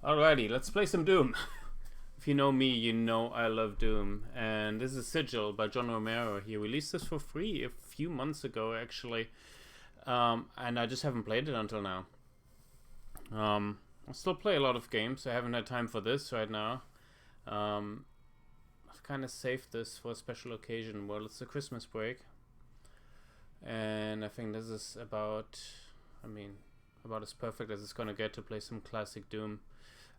Alrighty, let's play some Doom. If you know me, you know I love Doom. And this is Sigil by Romero. He released this for free a few months ago, actually. And I just haven't played it until now. I still play a lot of games. I haven't had time for this right now. I've kind of saved this for a special occasion. Well, it's the Christmas break. And I think this is about as perfect as it's going to get to play some classic Doom.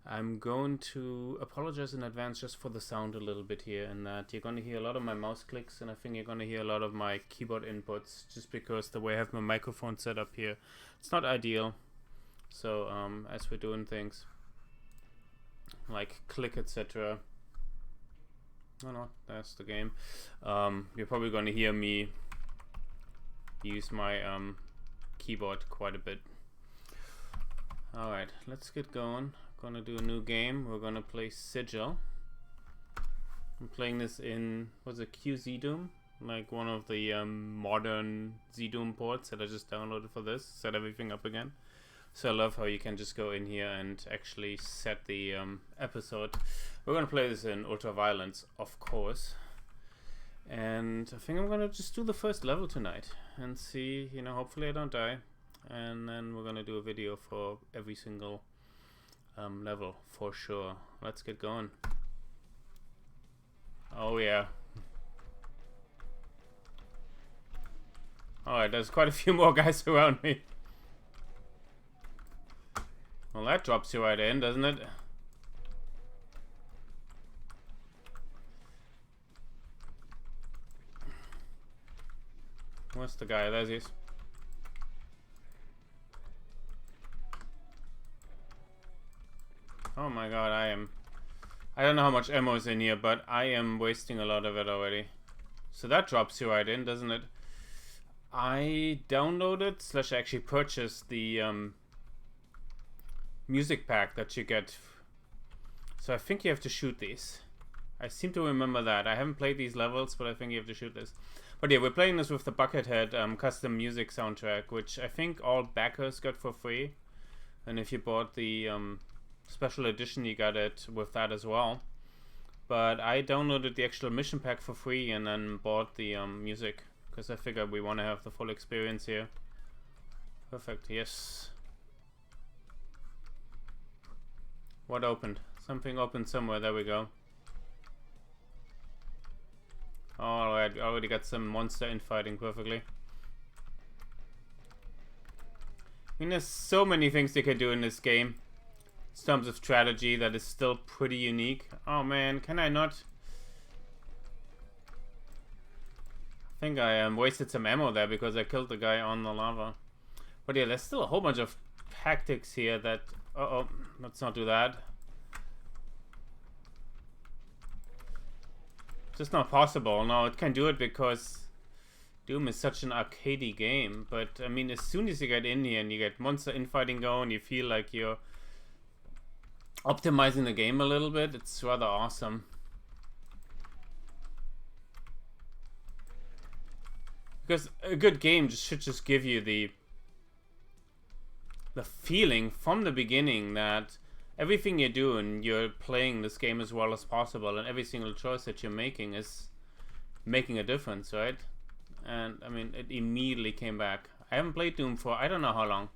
I'm going to apologize in advance just for the sound a little bit here, and that you're going to hear a lot of my mouse clicks, and I think you're going to hear a lot of my keyboard inputs, just because the way I have my microphone set up here, it's not ideal. So as we're doing things like click, etc. No, that's the game. You're probably going to hear me use my keyboard quite a bit. Alright, let's get going. Gonna do a new game. We're gonna play Sigil. I'm playing this in, what's it, QZ Doom? Like one of the modern Z-Doom ports that I just downloaded for this. Set everything up again. So I love how you can just go in here and actually set the episode. We're gonna play this in Ultra Violence, of course. And I think I'm gonna just do the first level tonight and see, hopefully I don't die. And then we're gonna do a video for every single level for sure. Let's get going. Oh yeah. Alright, there's quite a few more guys around me. Well, that drops you right in, doesn't it? Where's the guy? There he is. Oh my god, I don't know how much ammo is in here, but I am wasting a lot of it already. So that drops you right in, doesn't it? I downloaded / actually purchased the music pack that you get. So I think you have to shoot these. I seem to remember that. I haven't played these levels, but I think you have to shoot this. But yeah, we're playing this with the Buckethead custom music soundtrack, which I think all backers got for free. And if you bought the special edition, you got it with that as well. But I downloaded the actual mission pack for free and then bought the music, because I figured we want to have the full experience here. Perfect, yes. What opened? Something opened somewhere, there we go. Alright, already got some monster infighting perfectly. I mean, there's so many things you can do in this game. In terms of strategy, that is still pretty unique. Oh man, can I not? I think I wasted some ammo there because I killed the guy on the lava. But yeah, there's still a whole bunch of tactics here that... Uh-oh, let's not do that. Just not possible. No, it can do it because Doom is such an arcadey game. But, I mean, as soon as you get in here and you get monster infighting going, you feel like you're optimizing the game a little bit. It's rather awesome. Because a good game should just give you the feeling from the beginning that everything you're doing, you're playing this game as well as possible, and every single choice that you're making is making a difference, right? And I mean, it immediately came back. I haven't played Doom for I don't know how long.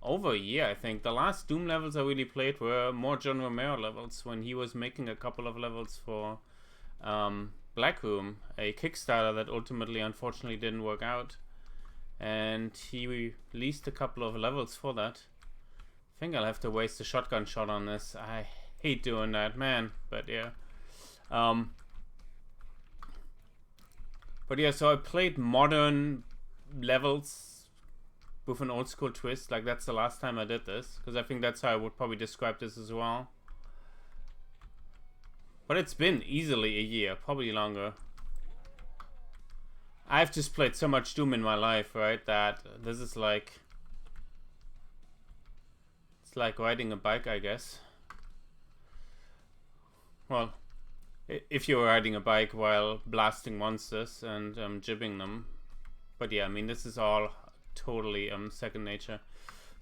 Over a year, I think. The last Doom levels I really played were more John Romero levels, when he was making a couple of levels for Black Room, a Kickstarter that ultimately, unfortunately, didn't work out. And he released a couple of levels for that. I think I'll have to waste a shotgun shot on this. I hate doing that, man. But yeah. But yeah, so I played modern levels with an old school twist. Like, that's the last time I did this, because I think that's how I would probably describe this as well. But it's been easily a year, probably longer. I've just played so much Doom in my life, right, that this is like... It's like riding a bike, I guess. Well, if you're riding a bike while blasting monsters and jibbing them. But yeah, I mean, this is all totally second nature.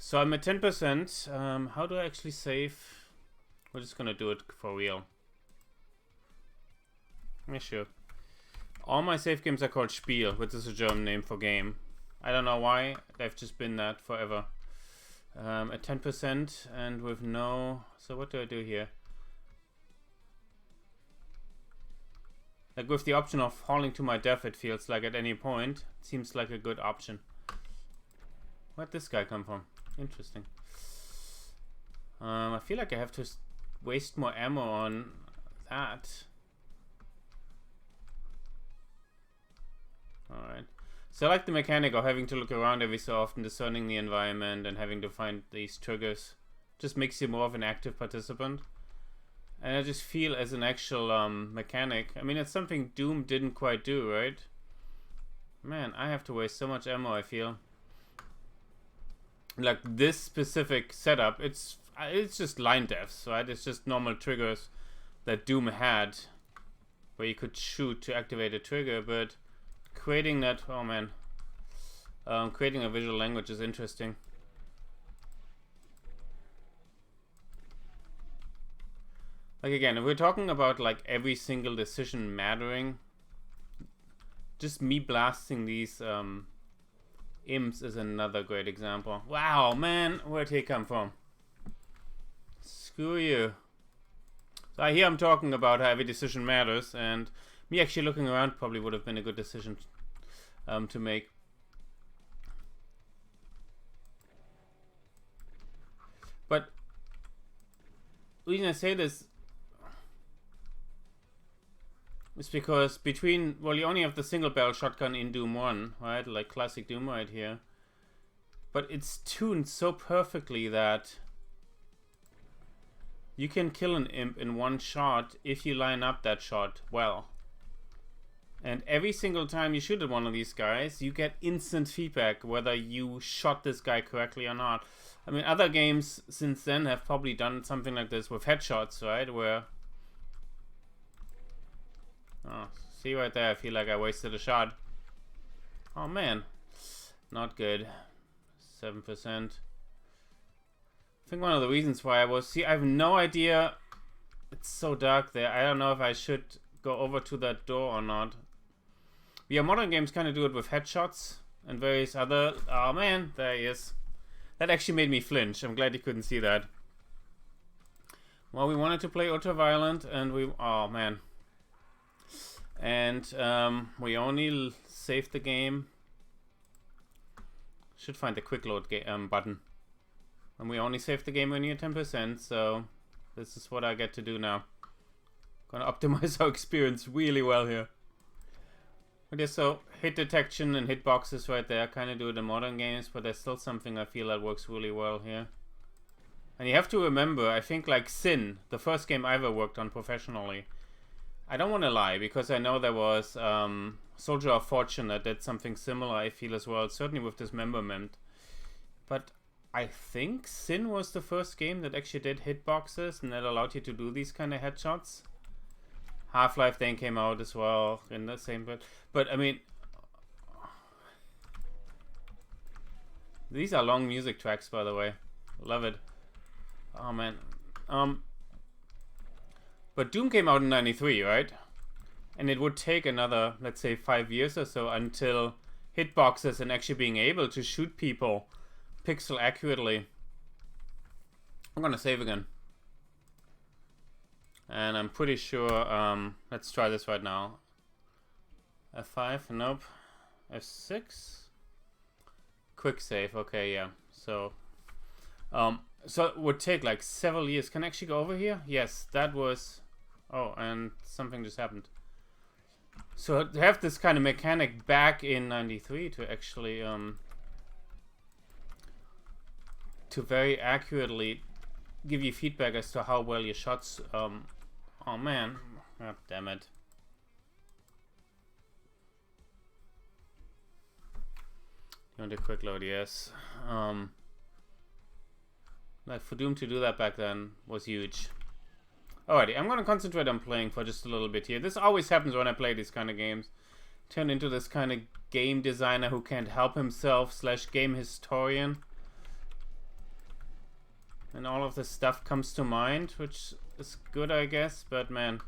So I'm at 10%. How do I actually save? We're just gonna do it for real. Yeah, sure. All my save games are called Spiel, which is a German name for game. I don't know why. They've just been that forever. At 10% and with no... So what do I do here? Like with the option of falling to my death, it feels like at any point. It seems like a good option. Where'd this guy come from? Interesting. I feel like I have to waste more ammo on that. Alright. So I like the mechanic of having to look around every so often, discerning the environment and having to find these triggers. Just makes you more of an active participant. And I just feel as an actual mechanic. I mean, it's something Doom didn't quite do, right? Man, I have to waste so much ammo, I feel. Like this specific setup, it's just line deaths, right? It's just normal triggers that Doom had, where you could shoot to activate a trigger, but creating that, oh man, creating a visual language is interesting. Like again, if we're talking about like every single decision mattering, just me blasting these imps is another great example. Wow, man, where'd he come from? Screw you. So here I'm talking about how every decision matters, and me actually looking around probably would have been a good decision to make. But the reason I say this is because between, well, you only have the single barrel shotgun in Doom 1, right? Like classic Doom right here. But it's tuned so perfectly that you can kill an imp in one shot if you line up that shot well. And every single time you shoot at one of these guys, you get instant feedback whether you shot this guy correctly or not. I mean, other games since then have probably done something like this with headshots, right? Where... Oh, see right there, I feel like I wasted a shot. Oh man, not good. 7%. I think one of the reasons why I was... See, I have no idea. It's so dark there. I don't know if I should go over to that door or not. Yeah, modern games kind of do it with headshots and various other... Oh man, there he is. That actually made me flinch. I'm glad you couldn't see that. Well, we wanted to play ultra-violent and we... Oh man. And we only saved the game. Should find the quick load button. And we only saved the game when you're 10%, so this is what I get to do now. Gonna optimize our experience really well here. Okay, so hit detection and hitboxes right there kind of do it in modern games, but there's still something I feel that works really well here. And you have to remember, I think like Sin, the first game I ever worked on professionally, I don't want to lie, because I know there was Soldier of Fortune that did something similar, I feel as well, certainly with dismemberment. But I think Sin was the first game that actually did hitboxes and that allowed you to do these kind of headshots. Half-Life then came out as well in the same bit. But I mean, these are long music tracks, by the way. Love it. Oh man. But Doom came out in 93, right? And it would take another, let's say, 5 years or so until hitboxes and actually being able to shoot people pixel accurately. I'm gonna save again. And I'm pretty sure, let's try this right now. F5, nope. F6? Quick save, okay, yeah. So it would take like several years. Can I actually go over here? Yes, that was... Oh, and something just happened. So to have this kind of mechanic back in 93 to actually, to very accurately give you feedback as to how well your shots, oh man, oh, damn it. You want a quick load? Yes. Like for Doom to do that back then was huge. Alrighty, I'm gonna concentrate on playing for just a little bit here. This always happens when I play these kind of games. Turn into this kind of game designer who can't help himself / game historian. And all of this stuff comes to mind, which is good, I guess, but man.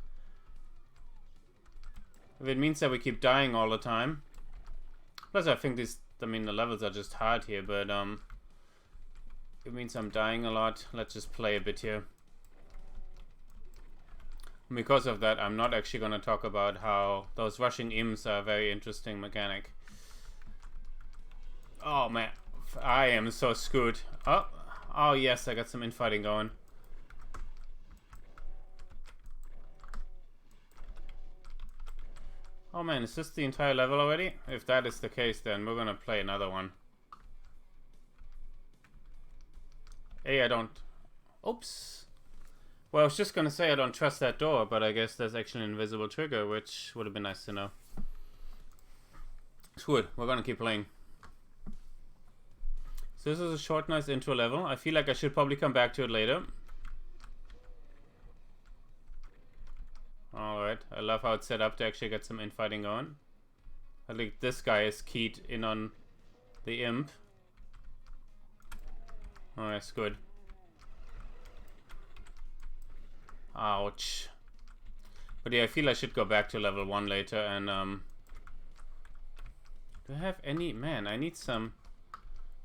If it means that we keep dying all the time. Plus, I think these, I mean, the levels are just hard here, but it means I'm dying a lot. Let's just play a bit here. And because of that, I'm not actually going to talk about how those rushing imps are a very interesting mechanic. Oh man, I am so screwed. Oh yes, I got some infighting going. Oh man, is this the entire level already? If that is the case, then we're gonna play another one. Hey, I don't... Oops. Well, I was just gonna say I don't trust that door, but I guess there's actually an invisible trigger, which would have been nice to know. It's good, we're gonna keep playing. So this is a short, nice intro level. I feel like I should probably come back to it later. Alright, I love how it's set up to actually get some infighting going. I think this guy is keyed in on the imp. Oh, that's good. Ouch. But yeah, I feel I should go back to level 1 later and do I have any... Man, I need some...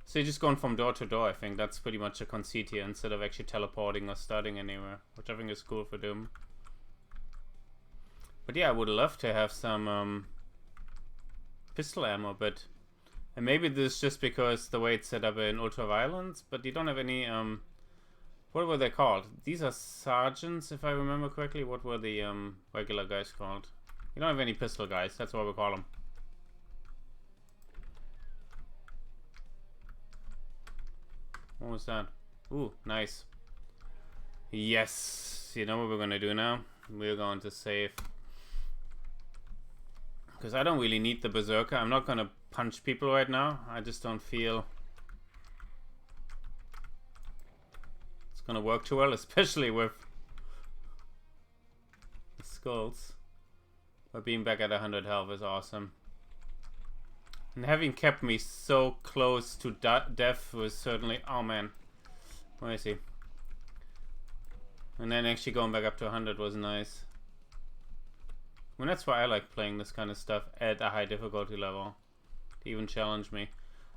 So you're just going from door to door, I think. That's pretty much a conceit here, instead of actually teleporting or starting anywhere. Which I think is cool for Doom. But yeah, I would love to have some pistol ammo, but... And maybe this is just because the way it's set up in Ultraviolence, but you don't have any... What were they called? These are sergeants, if I remember correctly. What were the regular guys called? You don't have any pistol guys, that's what we call them. What was that? Ooh, nice. Yes! You know what we're gonna do now? We're going to save. Because I don't really need the Berserker. I'm not gonna punch people right now. I just don't feel it's gonna work too well, especially with the skulls. But being back at 100 health is awesome. And having kept me so close to death was certainly... Oh man. Where is he? And then actually going back up to 100 was nice. I mean, that's why I like playing this kind of stuff at a high difficulty level. To even challenge me.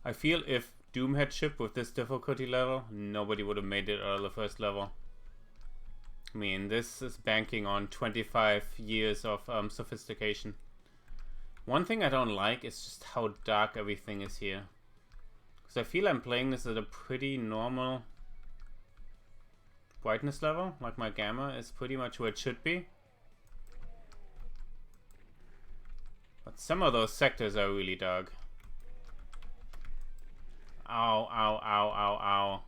I feel if Doom had shipped with this difficulty level, nobody would have made it out of the first level. I mean, this is banking on 25 years of sophistication. One thing I don't like is just how dark everything is here. Because I feel I'm playing this at a pretty normal brightness level. Like my gamma is pretty much where it should be. But some of those sectors are really dark. Ow, ow, ow, ow,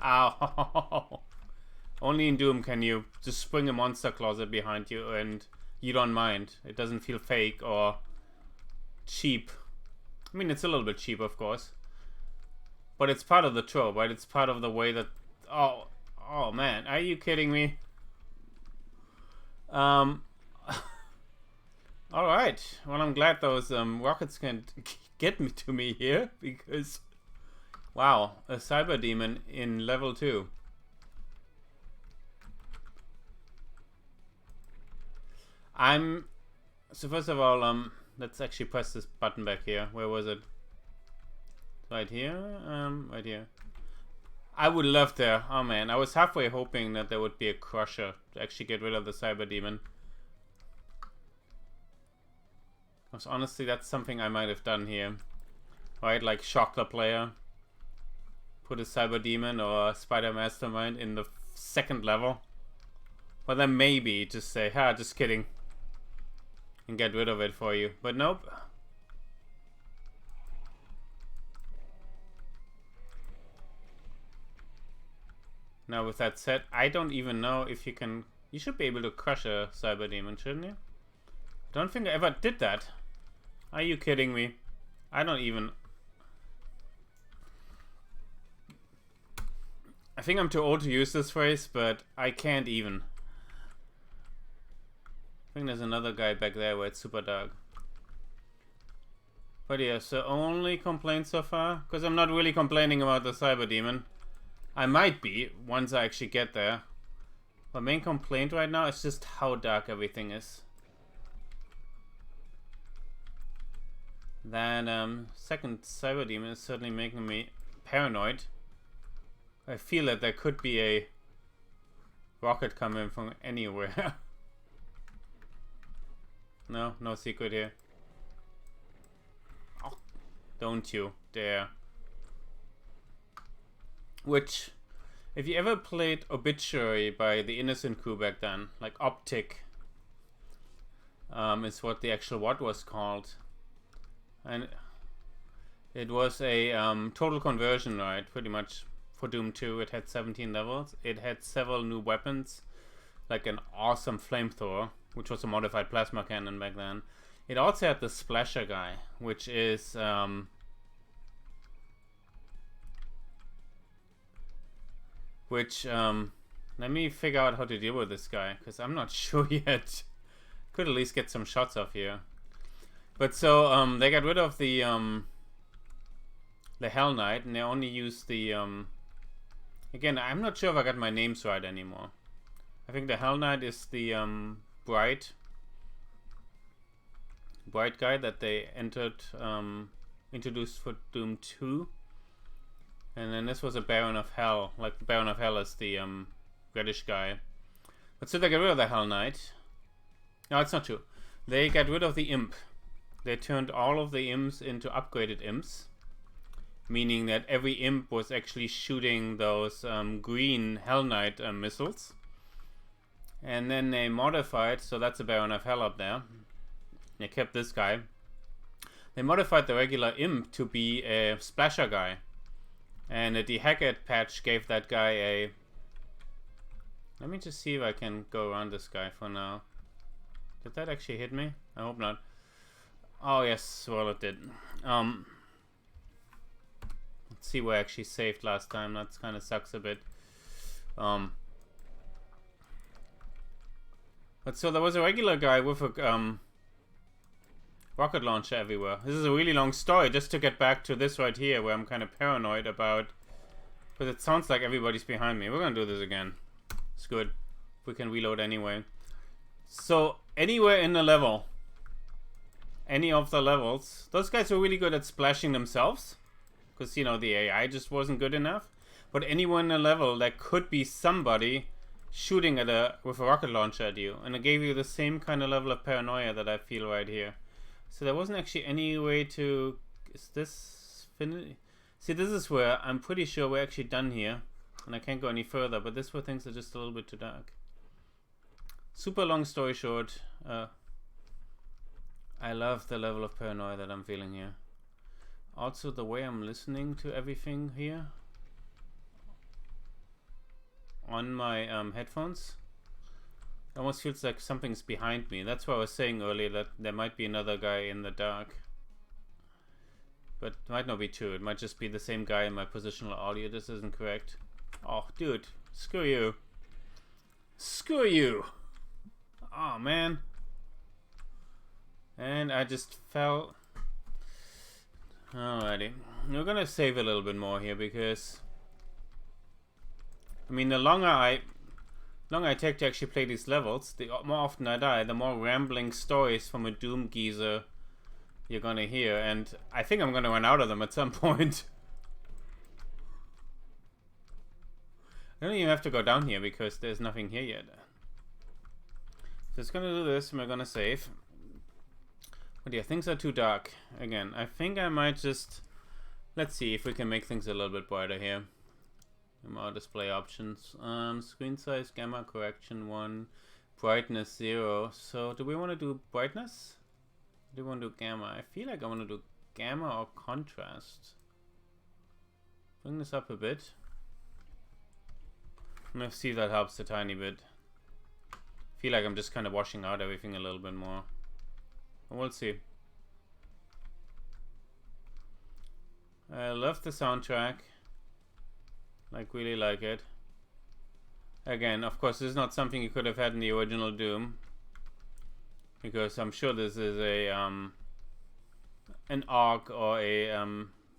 ow. Ow. Only in Doom can you just spring a monster closet behind you and you don't mind. It doesn't feel fake or cheap. I mean, it's a little bit cheap, of course. But it's part of the trope, right? It's part of the way that... Oh man, are you kidding me? Alright, well, I'm glad those rockets can't get me to me here, because... Wow, a cyber demon in level 2. So first of all, let's actually press this button back here. Where was it? Right here? Right here. I would love to... Oh man, I was halfway hoping that there would be a crusher to actually get rid of the cyber demon. Because honestly, that's something I might have done here. Right, like shock the player. Put a cyber demon or a spider mastermind in the second level. But then maybe just say, ha, just kidding. And get rid of it for you. But nope. Now with that said, I don't even know if you can... You should be able to crush a cyber demon, shouldn't you? I don't think I ever did that. Are you kidding me? I don't even... I think I'm too old to use this phrase, but I can't even. I think there's another guy back there where it's super dark. But yeah, so only complaint so far? Because I'm not really complaining about the cyber demon. I might be once I actually get there. My main complaint right now is just how dark everything is. That second cyber demon is certainly making me paranoid. I feel that there could be a rocket coming from anywhere. No secret here. Oh, don't you dare. Which, if you ever played Obituary by the Innocent Crew back then, like Optic, is what the actual what was called. And it was a total conversion, right? Pretty much for Doom 2. It had 17 levels. It had several new weapons, like an awesome flamethrower, which was a modified plasma cannon back then. It also had the splasher guy, which is let me figure out how to deal with this guy, because I'm not sure yet. Could at least get some shots off here. But so they got rid of the Hell Knight, and they only used the again, I'm not sure if I got my names right anymore. I think the Hell Knight is the bright guy that they introduced for Doom 2. And then this was a Baron of Hell. Like, the Baron of Hell is the reddish guy. But so they got rid of the Hell Knight. No, it's not true. They got rid of the Imp. They turned all of the imps into upgraded imps. Meaning that every imp was actually shooting those green Hell Knight missiles. And then they modified, so that's a Baron of Hell up there. They kept this guy. They modified the regular imp to be a splasher guy. And the Hackett patch gave that guy a... Let me just see if I can go around this guy for now. Did that actually hit me? I hope not. Oh yes, well it did. Let's see where I actually saved last time. That kind of sucks a bit. But so there was a regular guy with a rocket launcher everywhere. This is a really long story just to get back to this right here where I'm kind of paranoid about, because it sounds like everybody's behind me. We're gonna do this again. It's good. We can reload anyway. So anywhere in the level, any of the levels, those guys were really good at splashing themselves because, you know, the AI just wasn't good enough. But anywhere in the level, there could be somebody shooting at with a rocket launcher at you, and it gave you the same kind of level of paranoia that I feel right here. So there wasn't actually any way to... Is this finished? See, this is where I'm pretty sure we're actually done here, and I can't go any further, but this is where things are just a little bit too dark. Super long story short, I love the level of paranoia that I'm feeling here. Also the way I'm listening to everything here on my headphones. It almost feels like something's behind me. That's why I was saying earlier that there might be another guy in the dark. But it might not be true. It might just be the same guy in my positional audio. This isn't correct. Oh, dude. Screw you. Screw you. Oh, man. And I just fell. Alrighty. We're gonna save a little bit more here because... I mean, the longer I take to actually play these levels, the more often I die, the more rambling stories from a Doom geezer you're gonna hear, and I think I'm gonna run out of them at some point. I don't even have to go down here because there's nothing here yet. So it's gonna do this, and we're gonna save. But yeah, things are too dark. Again, I think I might just... Let's see if we can make things a little bit brighter here. More display options. Screen size, gamma correction 1, brightness 0. So do we want to do brightness? Do we want to do gamma? I feel like I want to do gamma or contrast. Bring this up a bit. Let's see if that helps a tiny bit. I feel like I'm just kind of washing out everything a little bit more. But we'll see. I love the soundtrack. Like, really like it. Again, of course, this is not something you could have had in the original Doom, because I'm sure this is a an ARC or a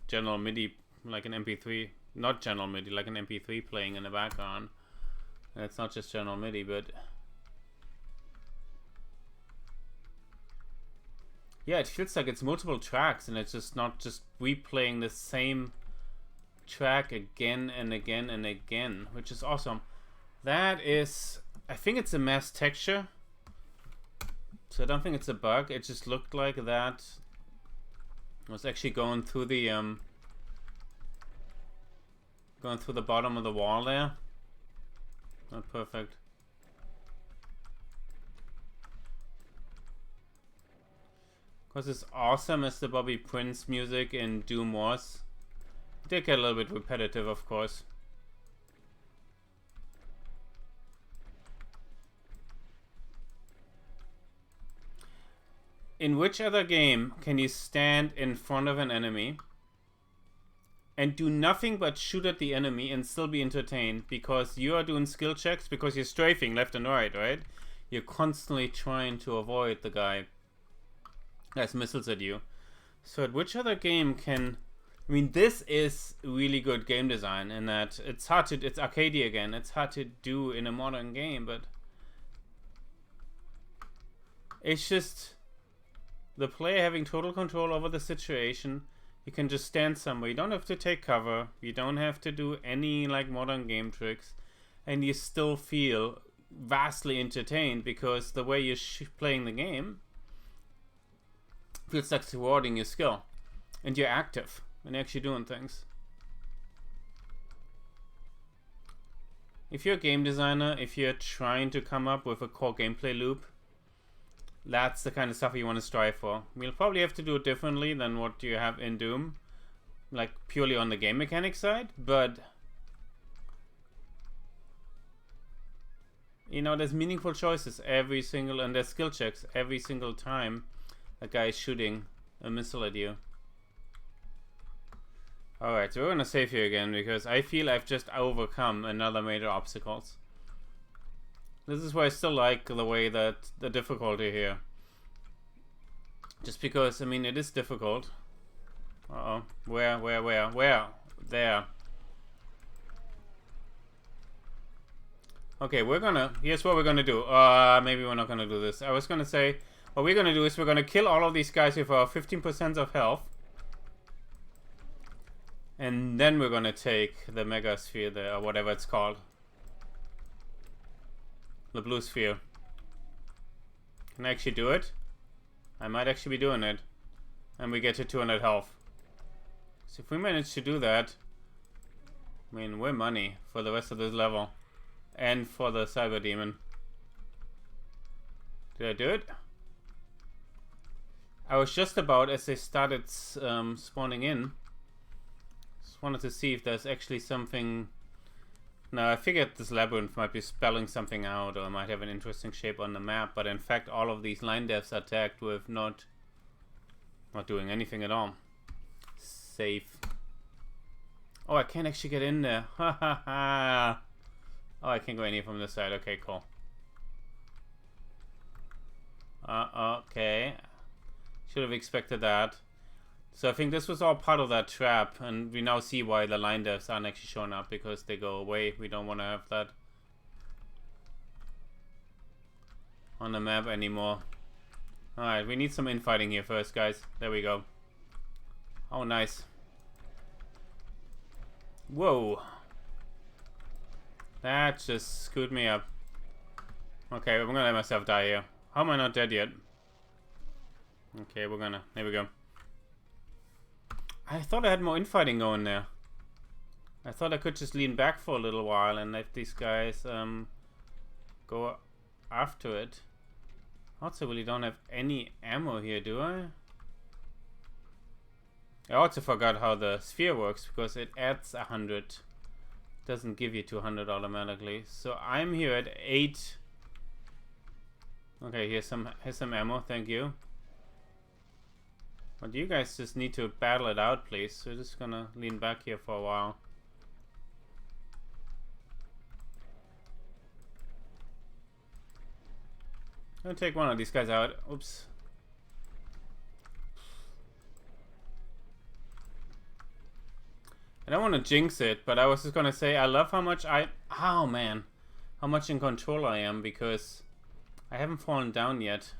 general MIDI, like an MP3 not general MIDI, like an MP3 playing in the background. And it's not just general MIDI, but yeah, it feels like it's multiple tracks, and it's just not just replaying the same track again and again and again, which is awesome. That is, I think it's a masked texture, so I don't think it's a bug. It just looked like that was actually going through the bottom of the wall there. Not perfect. Because as awesome as the Bobby Prince music in Doom was, it did get a little bit repetitive, of course. In which other game can you stand in front of an enemy and do nothing but shoot at the enemy and still be entertained because you are doing skill checks, because you're strafing left and right, right? You're constantly trying to avoid the guy that has missiles at you. So at which other game can... I mean, this is really good game design in that it's hard to... It's arcadey again. It's hard to do in a modern game, but... It's just... the player having total control over the situation. You can just stand somewhere. You don't have to take cover. You don't have to do any like modern game tricks. And you still feel vastly entertained because the way you're playing the game feels like it's rewarding your skill. And you're active and actually doing things. If you're a game designer, if you're trying to come up with a core gameplay loop, that's the kind of stuff you want to strive for. We'll probably have to do it differently than what you have in Doom, like purely on the game mechanic side, but you know, there's meaningful choices every single, and there's skill checks every single time a guy is shooting a missile at you. Alright, so we're gonna save here again because I feel I've just overcome another major obstacles. This is why I still like the way that the difficulty here. Just because, I mean, it is difficult. Uh-oh. Where? There. Okay, here's what we're gonna do. Maybe we're not gonna do this. I was gonna say, what we're gonna do is we're gonna kill all of these guys with our 15% of health. And then we're gonna take the Mega Sphere there, or whatever it's called. The blue sphere. Can I actually do it? I might actually be doing it. And we get to 200 health. So if we manage to do that, I mean, we're money for the rest of this level. And for the Cyber Demon. Did I do it? I was just about, as they started spawning in, just wanted to see if there's actually something... Now, I figured this labyrinth might be spelling something out or might have an interesting shape on the map, but in fact all of these line devs are tagged with not doing anything at all. Safe. Oh, I can't actually get in there. Ha ha ha. Oh, I can't go any from this side. Okay, cool. Okay. Should have expected that. So I think this was all part of that trap, and we now see why the line devs aren't actually showing up, because they go away. We don't want to have that on the map anymore. Alright, we need some infighting here first, guys. There we go. Oh, nice. Whoa. That just screwed me up. Okay, I'm gonna let myself die here. How am I not dead yet? Okay, there we go. I thought I had more infighting going there. I thought I could just lean back for a little while and let these guys go after it. I also really don't have any ammo here, do I? I also forgot how the sphere works, because it adds 100. It doesn't give you 200 automatically. So I'm here at 8. Okay, here's some ammo, thank you. But you guys just need to battle it out, please. So we're just gonna lean back here for a while. I'm gonna take one of these guys out. Oops. I don't want to jinx it, but I was just gonna say I love how much how much in control I am, because I haven't fallen down yet.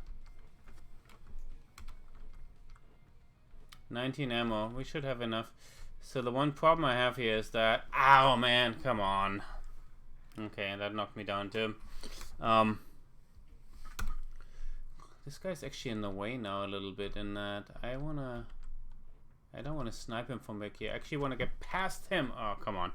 19 ammo. We should have enough. So the one problem I have here is that... Ow, man. Come on. Okay, that knocked me down too. This guy's actually in the way now a little bit in that I don't want to snipe him from back here. I actually want to get past him. Oh, come on.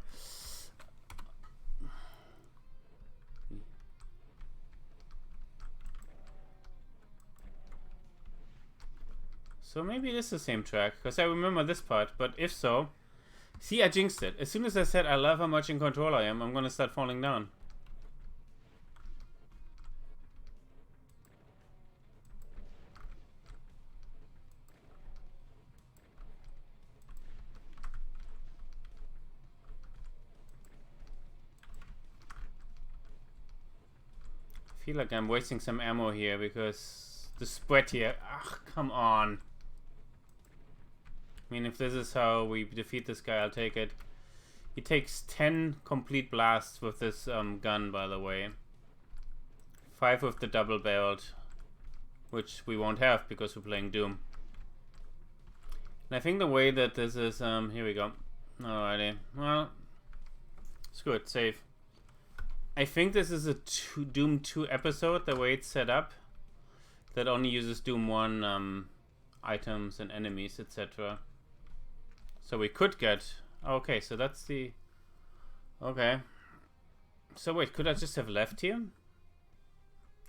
So maybe it is the same track, because I remember this part, but if so... See, I jinxed it. As soon as I said I love how much in control I am, I'm gonna start falling down. I feel like I'm wasting some ammo here, because the spread here... Ugh, come on. I mean, if this is how we defeat this guy, I'll take it. He takes 10 complete blasts with this gun, by the way. 5 with the double-barreled, which we won't have because we're playing Doom. And I think the way that this is... here we go. Alrighty. Well, screw it. Save. I think this is a Doom 2 episode, the way it's set up. That only uses Doom 1 items and enemies, etc. So we could get... Okay, so that's the... Okay. So wait, could I just have left here?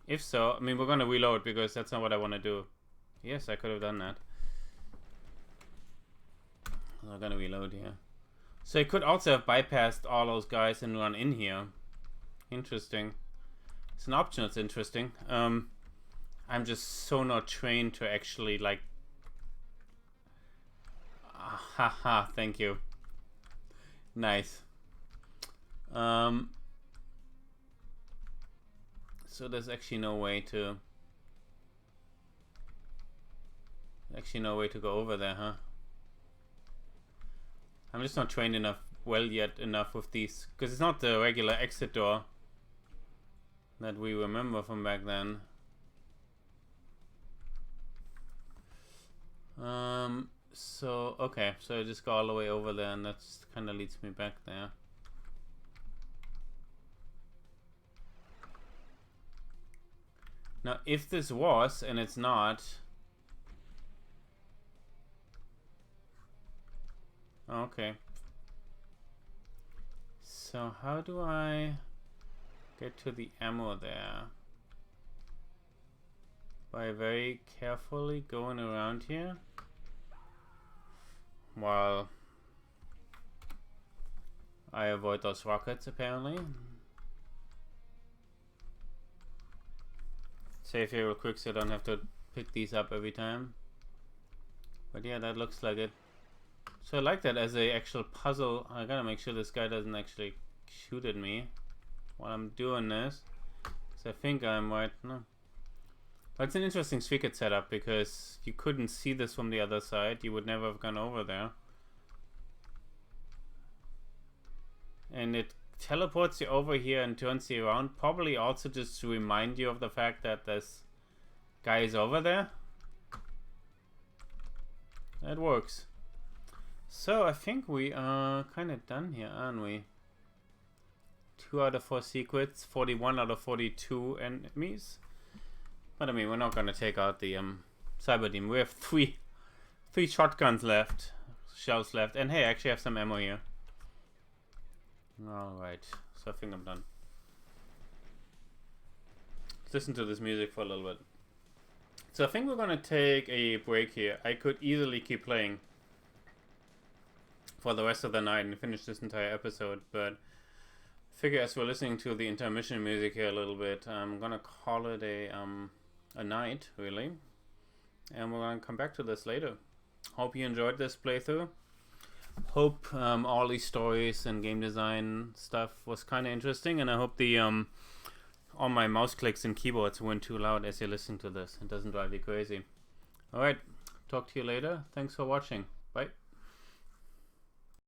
If so, I mean, we're gonna reload because that's not what I want to do. Yes, I could have done that. I'm gonna reload here. So I could also have bypassed all those guys and run in here. Interesting. It's an option that's interesting. I'm just so not trained to actually, like... Haha, thank you. Nice. So there's actually no way to... Actually no way to go over there, huh? I'm just not trained enough, enough with these. Because it's not the regular exit door that we remember from back then. So, okay, so I just go all the way over there, and that just kind of leads me back there. Now, if this was, and it's not... Okay. So, how do I get to the ammo there? By very carefully going around here? While I avoid those rockets, apparently. Save here real quick so I don't have to pick these up every time. But yeah, that looks like it. So I like that as a actual puzzle. I gotta make sure this guy doesn't actually shoot at me while I'm doing this. So I think I'm right. No. But it's an interesting secret setup because you couldn't see this from the other side. You would never have gone over there. And it teleports you over here and turns you around. Probably also just to remind you of the fact that this guy is over there. That works. So I think we are kind of done here, aren't we? 2 out of 4 secrets, 41 out of 42 enemies. But I mean, we're not gonna take out the Cyber Demon. We have three shotguns left, shells left, and hey, I actually have some ammo here. Alright, so I think I'm done. Let's listen to this music for a little bit. So I think we're gonna take a break here. I could easily keep playing for the rest of the night and finish this entire episode, but I figure as we're listening to the intermission music here a little bit, I'm gonna call it a night, really. And we're gonna come back to this later. Hope you enjoyed this playthrough. Hope all these stories and game design stuff was kind of interesting, and I hope the all my mouse clicks and keyboards weren't too loud as you're listening to this. It doesn't drive you crazy. Alright, talk to you later. Thanks for watching. Bye.